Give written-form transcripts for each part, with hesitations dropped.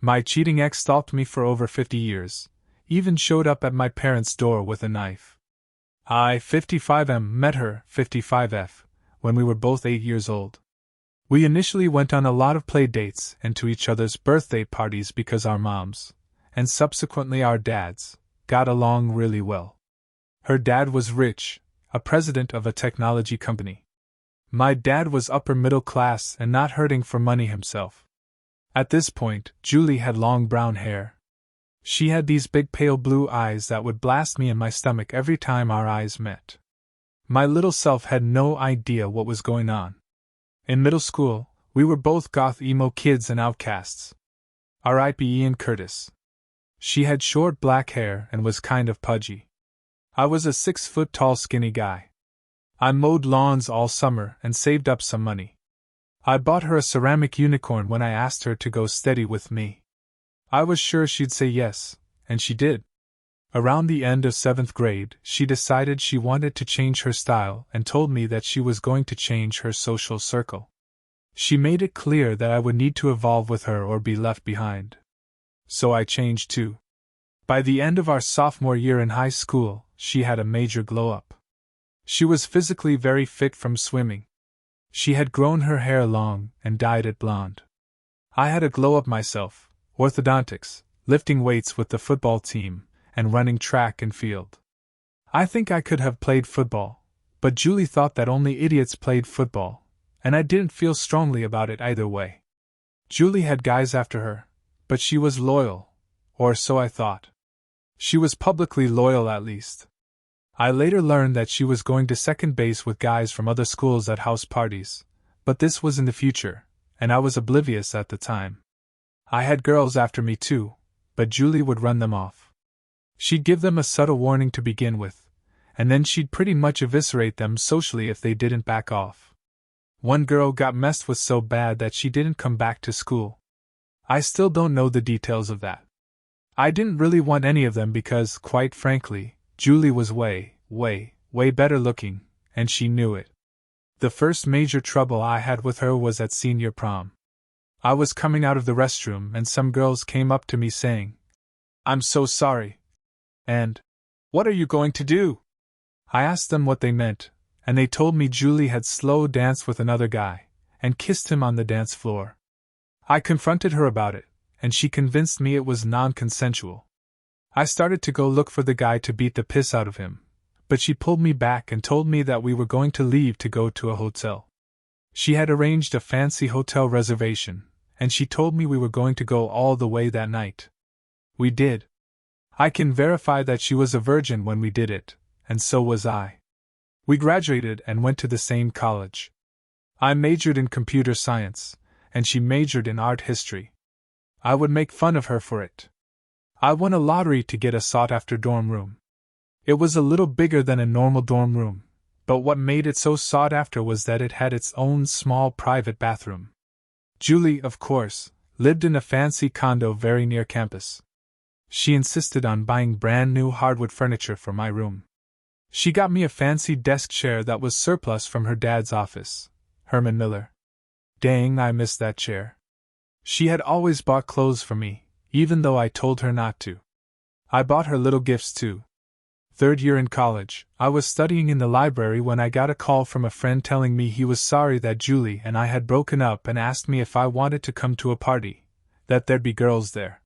My cheating ex stalked me for over 50 years, even showed up at my parents' door with a knife. I, 55M, met her, 55F, when we were both 8 years old. We initially went on a lot of play dates and to each other's birthday parties because our moms, and subsequently our dads, got along really well. Her dad was rich, a president of a technology company. My dad was upper middle class and not hurting for money himself. At this point, Julie had long brown hair. She had these big pale blue eyes that would blast me in my stomach every time our eyes met. My little self had no idea what was going on. In middle school, we were both goth emo kids and outcasts. R.I.P. Ian Curtis. She had short black hair and was kind of pudgy. I was a 6-foot-tall skinny guy. I mowed lawns all summer and saved up some money. I bought her a ceramic unicorn when I asked her to go steady with me. I was sure she'd say yes, and she did. Around the end of 7th grade, she decided she wanted to change her style and told me that she was going to change her social circle. She made it clear that I would need to evolve with her or be left behind. So I changed too. By the end of our sophomore year in high school, she had a major glow-up. She was physically very fit from swimming. She had grown her hair long and dyed it blonde. I had a glow-up myself, orthodontics, lifting weights with the football team, and running track and field. I think I could have played football, but Julie thought that only idiots played football, and I didn't feel strongly about it either way. Julie had guys after her, but she was loyal, or so I thought. She was publicly loyal at least. I later learned that she was going to second base with guys from other schools at house parties, but this was in the future, and I was oblivious at the time. I had girls after me too, but Julie would run them off. She'd give them a subtle warning to begin with, and then she'd pretty much eviscerate them socially if they didn't back off. One girl got messed with so bad that she didn't come back to school. I still don't know the details of that. I didn't really want any of them because, quite frankly, Julie was way better looking, and she knew it. The first major trouble I had with her was at senior prom. I was coming out of the restroom and some girls came up to me saying, "I'm so sorry," and, "What are you going to do?" I asked them what they meant, and they told me Julie had slow danced with another guy, and kissed him on the dance floor. I confronted her about it, and she convinced me it was non-consensual. I started to go look for the guy to beat the piss out of him, but she pulled me back and told me that we were going to leave to go to a hotel. She had arranged a fancy hotel reservation, and she told me we were going to go all the way that night. We did. I can verify that she was a virgin when we did it, and so was I. We graduated and went to the same college. I majored in computer science, and she majored in art history. I would make fun of her for it. I won a lottery to get a sought-after dorm room. It was a little bigger than a normal dorm room, but what made it so sought after was that it had its own small private bathroom. Julie, of course, lived in a fancy condo very near campus. She insisted on buying brand new hardwood furniture for my room. She got me a fancy desk chair that was surplus from her dad's office, Herman Miller. Dang, I missed that chair. She had always bought clothes for me, even though I told her not to. I bought her little gifts too. 3rd year in college, I was studying in the library when I got a call from a friend telling me he was sorry that Julie and I had broken up and asked me if I wanted to come to a party, that there'd be girls there.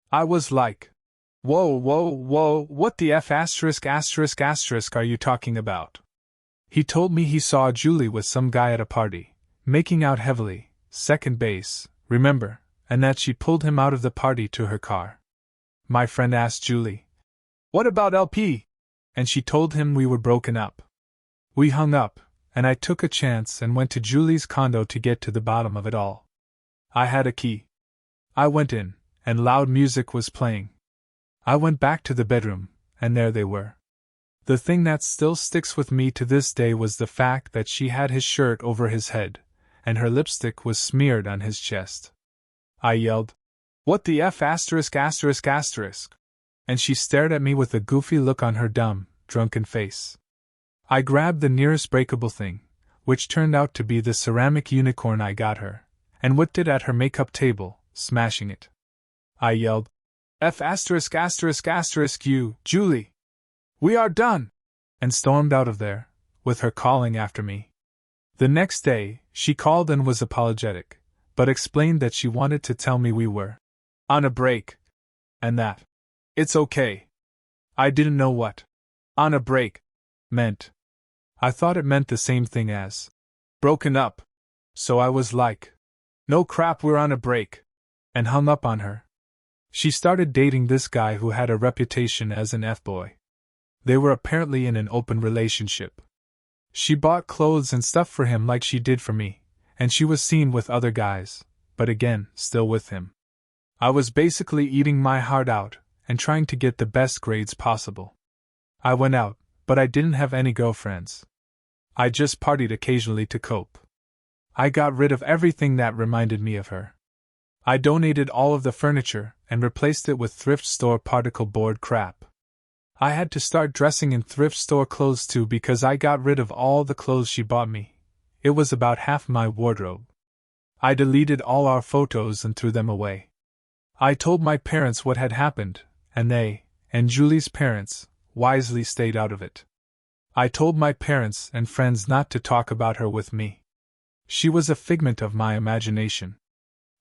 I was like, whoa, what the F*** are you talking about? He told me he saw Julie with some guy at a party, making out heavily, second base, remember, and that she pulled him out of the party to her car. My friend asked Julie, "What about LP?" And she told him we were broken up. We hung up, and I took a chance and went to Julie's condo to get to the bottom of it all. I had a key. I went in, and loud music was playing. I went back to the bedroom, and there they were. The thing that still sticks with me to this day was the fact that she had his shirt over his head, and her lipstick was smeared on his chest. I yelled, "What the F***?" And she stared at me with a goofy look on her dumb, drunken face. I grabbed the nearest breakable thing, which turned out to be the ceramic unicorn I got her, and whipped it at her makeup table, smashing it. I yelled. F asterisk asterisk asterisk you, Julie! We are done! And stormed out of there, with her calling after me. The next day, she called and was apologetic, but explained that she wanted to tell me we were on a break, and that it's okay. I didn't know what on a break meant. I thought it meant the same thing as broken up, so I was like, no crap, we're on a break, and hung up on her. She started dating this guy who had a reputation as an F-boy. They were apparently in an open relationship. She bought clothes and stuff for him like she did for me, and she was seen with other guys, but again, still with him. I was basically eating my heart out and trying to get the best grades possible. I went out, but I didn't have any girlfriends. I just partied occasionally to cope. I got rid of everything that reminded me of her. I donated all of the furniture and replaced it with thrift store particle board crap. I had to start dressing in thrift store clothes too because I got rid of all the clothes she bought me. It was about half my wardrobe. I deleted all our photos and threw them away. I told my parents what had happened, and they, and Julie's parents, wisely stayed out of it. I told my parents and friends not to talk about her with me. She was a figment of my imagination.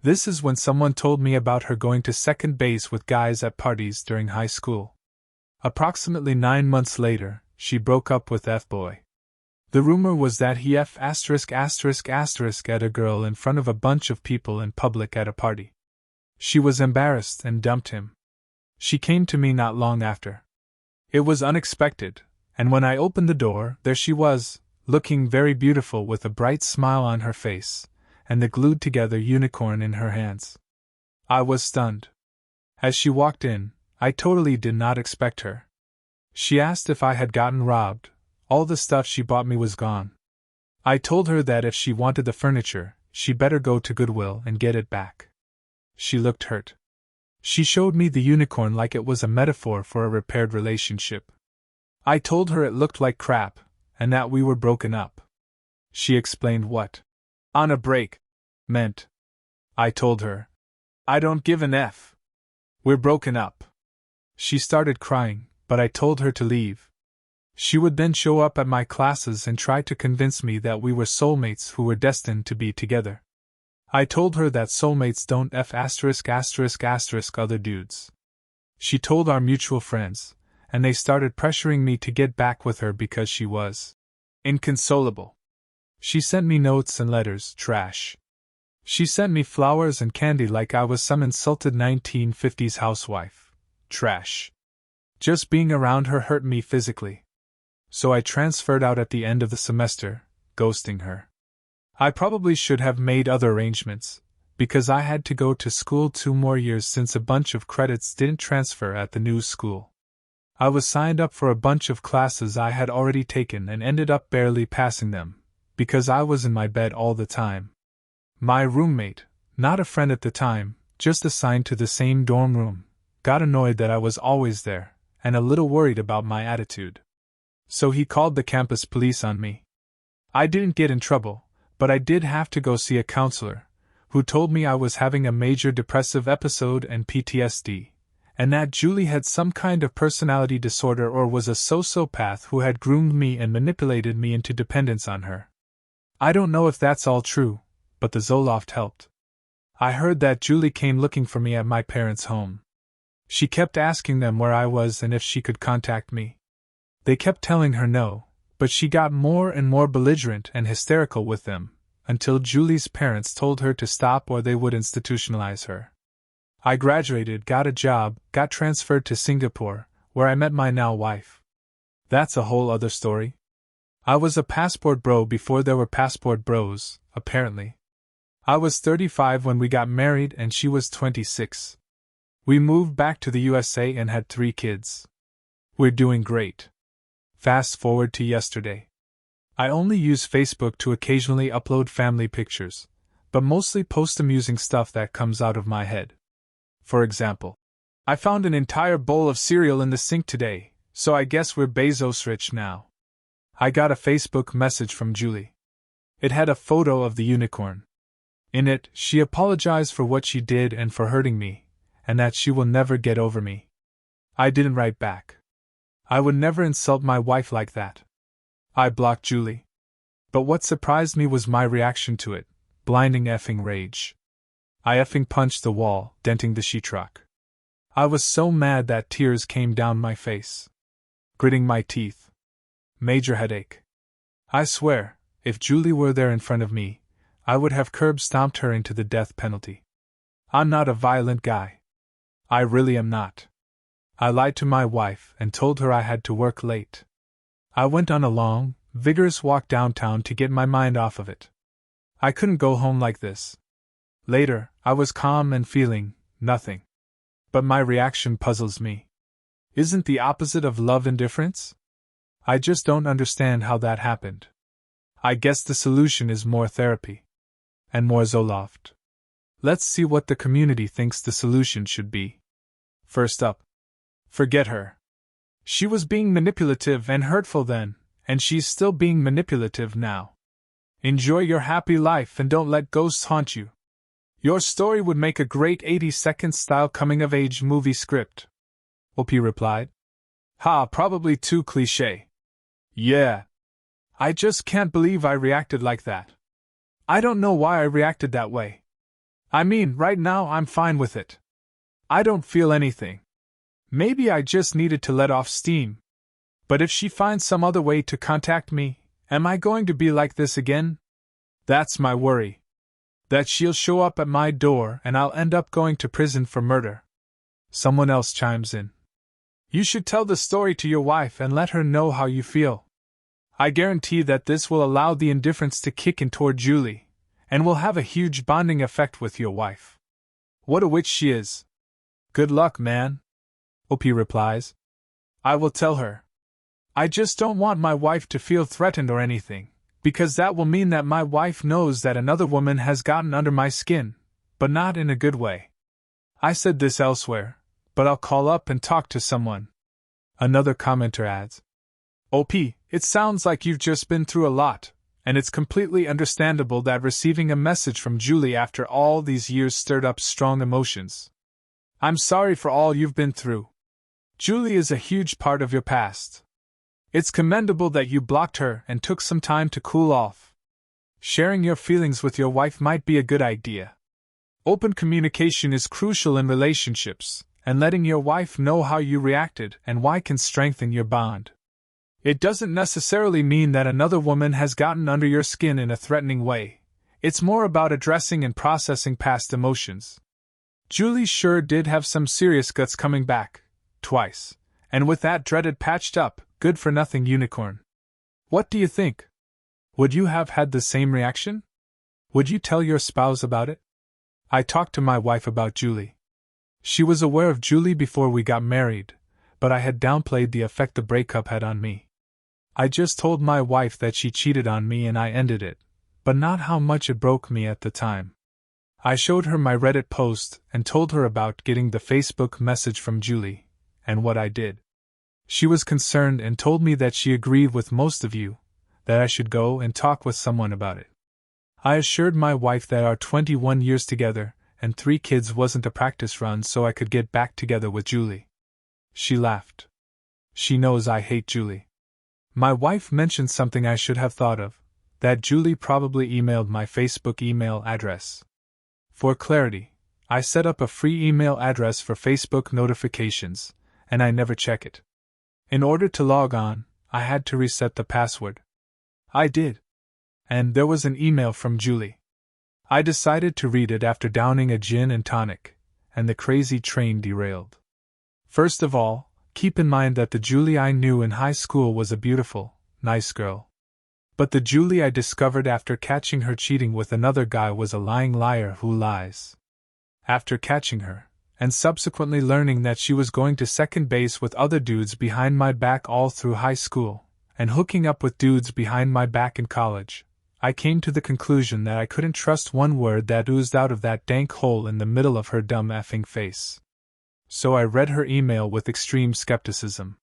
This is when someone told me about her going to second base with guys at parties during high school. Approximately 9 months later, she broke up with F-boy. The rumor was that he F*** at a girl in front of a bunch of people in public at a party. She was embarrassed and dumped him. She came to me not long after. It was unexpected, and when I opened the door, there she was, looking very beautiful with a bright smile on her face, and the glued-together unicorn in her hands. I was stunned. As she walked in, I totally did not expect her. She asked if I had gotten robbed. All the stuff she bought me was gone. I told her that if she wanted the furniture, she better go to Goodwill and get it back. She looked hurt. She showed me the unicorn like it was a metaphor for a repaired relationship. I told her it looked like crap, and that we were broken up. She explained what on a break meant. I told her, I don't give an F. We're broken up. She started crying, but I told her to leave. She would then show up at my classes and try to convince me that we were soulmates who were destined to be together. I told her that soulmates don't F*** other dudes. She told our mutual friends, and they started pressuring me to get back with her because she was inconsolable. She sent me notes and letters, trash. She sent me flowers and candy like I was some insulted 1950s housewife, trash. Just being around her hurt me physically. So I transferred out at the end of the semester, ghosting her. I probably should have made other arrangements, because I had to go to school 2 more years since a bunch of credits didn't transfer at the new school. I was signed up for a bunch of classes I had already taken and ended up barely passing them, because I was in my bed all the time. My roommate, not a friend at the time, just assigned to the same dorm room, got annoyed that I was always there, and a little worried about my attitude. So he called the campus police on me. I didn't get in trouble, but I did have to go see a counselor, who told me I was having a major depressive episode and PTSD, and that Julie had some kind of personality disorder or was a sociopath who had groomed me and manipulated me into dependence on her. I don't know if that's all true, but the Zoloft helped. I heard that Julie came looking for me at my parents' home. She kept asking them where I was and if she could contact me. They kept telling her no, but she got more and more belligerent and hysterical with them, until Julie's parents told her to stop or they would institutionalize her. I graduated, got a job, got transferred to Singapore, where I met my now wife. That's a whole other story. I was a passport bro before there were passport bros, apparently. I was 35 when we got married and she was 26. We moved back to the USA and had 3 kids. We're doing great. Fast forward to yesterday. I only use Facebook to occasionally upload family pictures, but mostly post amusing stuff that comes out of my head. For example, I found an entire bowl of cereal in the sink today, so I guess we're Bezos rich now. I got a Facebook message from Julie. It had a photo of the unicorn. In it, she apologized for what she did and for hurting me, and that she will never get over me. I didn't write back. I would never insult my wife like that. I blocked Julie. But what surprised me was my reaction to it, blinding effing rage. I effing punched the wall, denting the sheetrock. I was so mad that tears came down my face. Gritting my teeth. Major headache. I swear, if Julie were there in front of me, I would have curb-stomped her into the death penalty. I'm not a violent guy. I really am not. I lied to my wife and told her I had to work late. I went on a long, vigorous walk downtown to get my mind off of it. I couldn't go home like this. Later, I was calm and feeling nothing. But my reaction puzzles me. Isn't the opposite of love indifference? I just don't understand how that happened. I guess the solution is more therapy. And more Zoloft. Let's see what the community thinks the solution should be. First up. Forget her. She was being manipulative and hurtful then, and she's still being manipulative now. Enjoy your happy life and don't let ghosts haunt you. Your story would make a great 80-second style coming-of-age movie script. OP replied. Ha, probably too cliché. Yeah. I just can't believe I reacted like that. I don't know why I reacted that way. I mean, right now I'm fine with it. I don't feel anything. Maybe I just needed to let off steam. But if she finds some other way to contact me, am I going to be like this again? That's my worry. That she'll show up at my door and I'll end up going to prison for murder. Someone else chimes in. You should tell the story to your wife and let her know how you feel. I guarantee that this will allow the indifference to kick in toward Julie, and will have a huge bonding effect with your wife. What a witch she is. Good luck, man. OP replies. I will tell her. I just don't want my wife to feel threatened or anything, because that will mean that my wife knows that another woman has gotten under my skin, but not in a good way. I said this elsewhere, but I'll call up and talk to someone. Another commenter adds. OP, it sounds like you've just been through a lot, and it's completely understandable that receiving a message from Julie after all these years stirred up strong emotions. I'm sorry for all you've been through. Julie is a huge part of your past. It's commendable that you blocked her and took some time to cool off. Sharing your feelings with your wife might be a good idea. Open communication is crucial in relationships, and letting your wife know how you reacted and why can strengthen your bond. It doesn't necessarily mean that another woman has gotten under your skin in a threatening way. It's more about addressing and processing past emotions. Julie sure did have some serious guts coming back, twice, and with that dreaded patched up, good-for-nothing unicorn. What do you think? Would you have had the same reaction? Would you tell your spouse about it? I talked to my wife about Julie. She was aware of Julie before we got married, but I had downplayed the effect the breakup had on me. I just told my wife that she cheated on me and I ended it, but not how much it broke me at the time. I showed her my Reddit post and told her about getting the Facebook message from Julie, and what I did. She was concerned and told me that she agreed with most of you, that I should go and talk with someone about it. I assured my wife that our 21 years together and 3 kids wasn't a practice run so I could get back together with Julie. She laughed. She knows I hate Julie. My wife mentioned something I should have thought of, that Julie probably emailed my Facebook email address. For clarity, I set up a free email address for Facebook notifications, and I never check it. In order to log on, I had to reset the password. I did. And there was an email from Julie. I decided to read it after downing a gin and tonic, and the crazy train derailed. First of all, keep in mind that the Julie I knew in high school was a beautiful, nice girl. But the Julie I discovered after catching her cheating with another guy was a lying liar who lies. After catching her, and subsequently learning that she was going to second base with other dudes behind my back all through high school, and hooking up with dudes behind my back in college, I came to the conclusion that I couldn't trust one word that oozed out of that dank hole in the middle of her dumb effing face. So I read her email with extreme skepticism.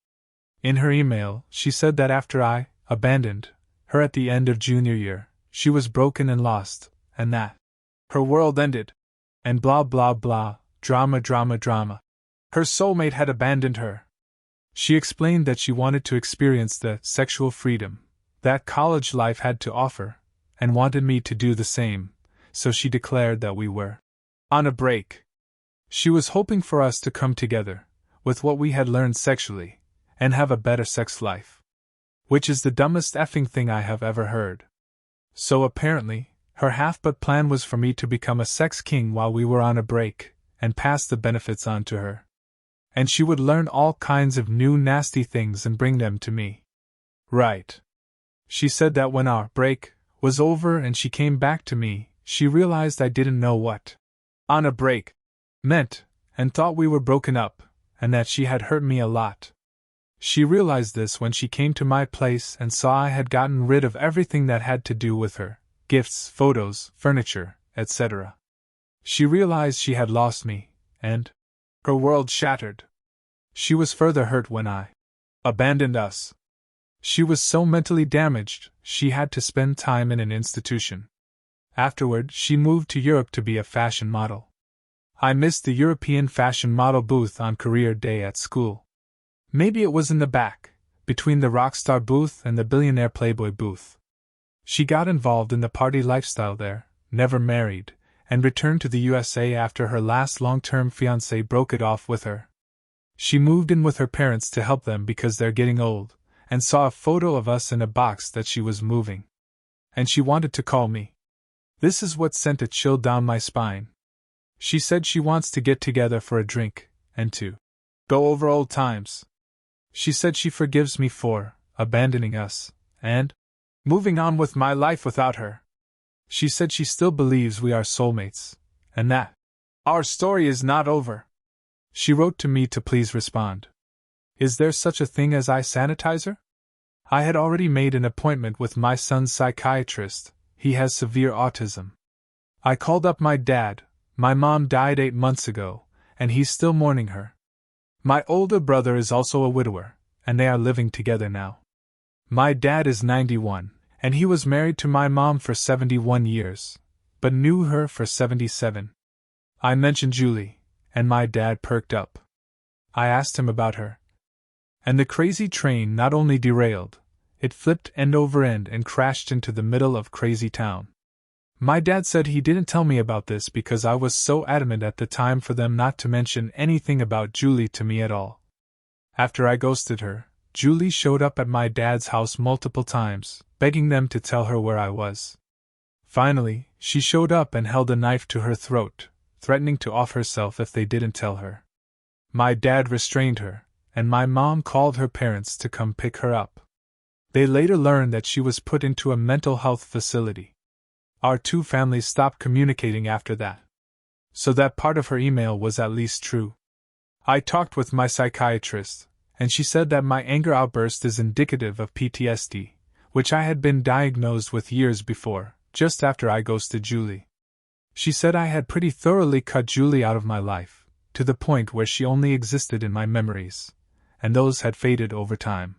In her email, she said that after I abandoned her at the end of junior year, she was broken and lost, and that her world ended, and blah blah blah. Drama, drama, drama. Her soulmate had abandoned her. She explained that she wanted to experience the sexual freedom that college life had to offer, and wanted me to do the same, so she declared that we were on a break. She was hoping for us to come together, with what we had learned sexually, and have a better sex life. Which is the dumbest effing thing I have ever heard. So apparently, her half-but plan was for me to become a sex king while we were on a break, and pass the benefits on to her. And she would learn all kinds of new nasty things and bring them to me. Right. She said that when our break was over and she came back to me, she realized I didn't know what on a break meant, and thought we were broken up, and that she had hurt me a lot. She realized this when she came to my place and saw I had gotten rid of everything that had to do with her, gifts, photos, furniture, etc. She realized she had lost me, and her world shattered. She was further hurt when I abandoned us. She was so mentally damaged, she had to spend time in an institution. Afterward, she moved to Europe to be a fashion model. I missed the European fashion model booth on career day at school. Maybe it was in the back, between the rockstar booth and the billionaire playboy booth. She got involved in the party lifestyle there, never married, and returned to the USA after her last long-term fiancé broke it off with her. She moved in with her parents to help them because they're getting old, and saw a photo of us in a box that she was moving. And she wanted to call me. This is what sent a chill down my spine. She said she wants to get together for a drink, and to go over old times. She said she forgives me for abandoning us, and moving on with my life without her. She said she still believes we are soulmates, and that our story is not over. She wrote to me to please respond. Is there such a thing as eye sanitizer? I had already made an appointment with my son's psychiatrist. He has severe autism. I called up my dad. My mom died 8 months ago, and he's still mourning her. My older brother is also a widower, and they are living together now. My dad is 91, and he was married to my mom for 71 years, but knew her for 77. I mentioned Julie, and my dad perked up. I asked him about her. And the crazy train not only derailed, it flipped end over end and crashed into the middle of Crazy Town. My dad said he didn't tell me about this because I was so adamant at the time for them not to mention anything about Julie to me at all. After I ghosted her, Julie showed up at my dad's house multiple times, begging them to tell her where I was. Finally, she showed up and held a knife to her throat, threatening to off herself if they didn't tell her. My dad restrained her, and my mom called her parents to come pick her up. They later learned that she was put into a mental health facility. Our two families stopped communicating after that. So that part of her email was at least true. I talked with my psychiatrist, and she said that my anger outburst is indicative of PTSD, which I had been diagnosed with years before, just after I ghosted Julie. She said I had pretty thoroughly cut Julie out of my life, to the point where she only existed in my memories, and those had faded over time.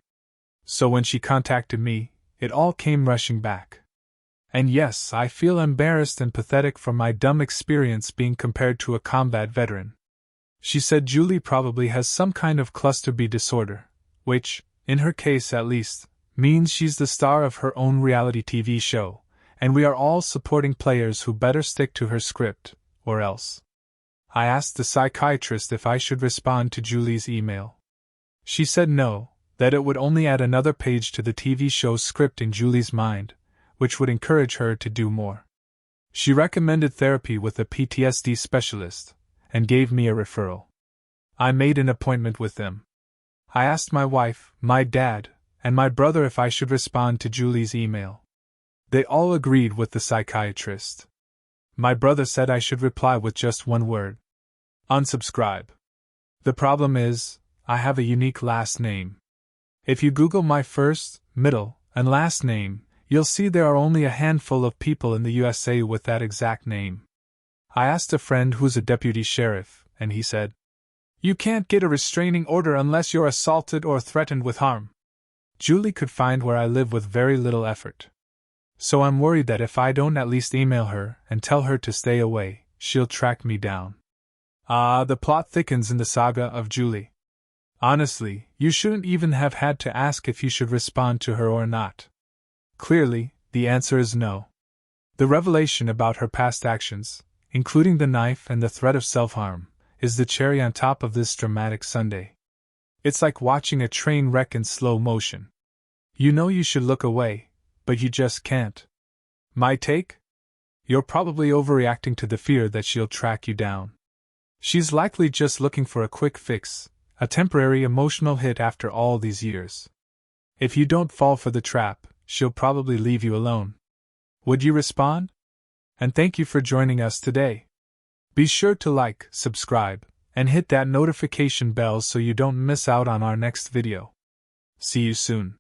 So when she contacted me, it all came rushing back. And yes, I feel embarrassed and pathetic for my dumb experience being compared to a combat veteran. She said Julie probably has some kind of cluster B disorder, which, in her case at least, means she's the star of her own reality TV show, and we are all supporting players who better stick to her script, or else. I asked the psychiatrist if I should respond to Julie's email. She said no, that it would only add another page to the TV show's script in Julie's mind, which would encourage her to do more. She recommended therapy with a PTSD specialist, and gave me a referral. I made an appointment with them. I asked my wife, my dad, and my brother if I should respond to Julie's email. They all agreed with the psychiatrist. My brother said I should reply with just one word: unsubscribe. The problem is, I have a unique last name. If you Google my first, middle, and last name, you'll see there are only a handful of people in the USA with that exact name. I asked a friend who's a deputy sheriff, and he said, "You can't get a restraining order unless you're assaulted or threatened with harm." Julie could find where I live with very little effort. So I'm worried that if I don't at least email her and tell her to stay away, she'll track me down. The plot thickens in the saga of Julie. Honestly, you shouldn't even have had to ask if you should respond to her or not. Clearly, the answer is no. The revelation about her past actions, including the knife and the threat of self-harm, is the cherry on top of this dramatic sundae. It's like watching a train wreck in slow motion. You know you should look away, but you just can't. My take? You're probably overreacting to the fear that she'll track you down. She's likely just looking for a quick fix, a temporary emotional hit after all these years. If you don't fall for the trap, she'll probably leave you alone. Would you respond? And thank you for joining us today. Be sure to like, subscribe, and hit that notification bell so you don't miss out on our next video. See you soon.